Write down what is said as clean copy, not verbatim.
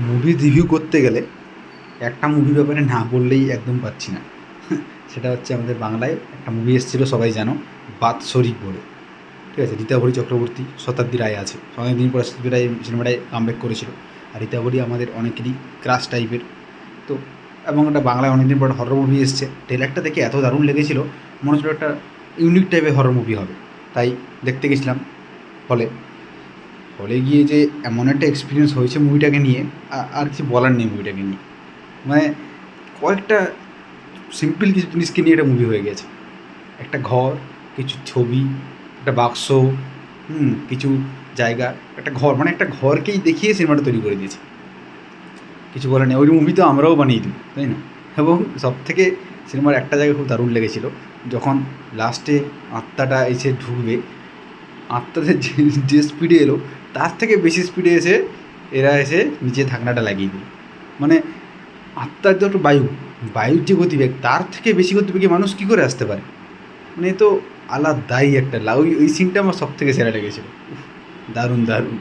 Movie review করতে গেলে একটা মুভির ব্যাপারে না বললেই একদম পাচ্ছি না। সেটা হচ্ছে আমাদের বাংলায় একটা মুভি এসেছিলো, সবাই জানো, বাৎসরিক বলে। ঠিক আছে, রীতাভরি চক্রবর্তী, শতাব্দী রায় আছে, অনেকদিন পরে শতাব্দী রায় সিনেমাটায় কামব্যাক করেছিল। আর রীতাভরি আমাদের অনেকেরই ক্রাশ টাইপের। তো এবং একটা বাংলায় অনেকদিন পর হরর মুভি এসছে, ট্রেলারটা দেখে এত দারুণ লেগেছিলো, মনে হচ্ছিলো একটা ইউনিক টাইপের হরর মুভি হবে। তাই দেখতে গেছিলাম হলে। হলে গিয়ে যে এমন একটা এক্সপিরিয়েন্স হয়েছে মুভিটাকে নিয়ে, আর কিছু বলার নেই মুভিটাকে নিয়ে। মানে কয়েকটা সিম্পল কিছু জিনিসকে নিয়ে একটা মুভি হয়ে গেছে। একটা ঘর, কিছু ছবি, একটা বাক্স, কিছু জায়গা, একটা ঘর, মানে একটা ঘরকেই দেখিয়ে সিনেমাটা তৈরি করে দিয়েছে। কিছু বলার নেই, ওই মুভি তো আমরাও বানিয়ে দিই, তাই না? এবং সব থেকে সিনেমার একটা জায়গা খুব দারুণ লেগেছিলো, যখন লাস্টে আত্মাটা এসে ঢুকবে, আত্মাদের যে স্পিডে এলো তার থেকে বেশি স্পিডে এসে এরা এসে নিচে ঢাকনাটা লাগিয়ে দিল। মানে আত্মার যে একটু বায়ুর যে গতিবেগ, তার থেকে বেশি গতিবেগে মানুষ কী করে আসতে পারে? মানে এ তো আলাদাই একটা ওই সিনটা আমার সব থেকে সেরা লেগেছিলো। দারুণ দারুণ।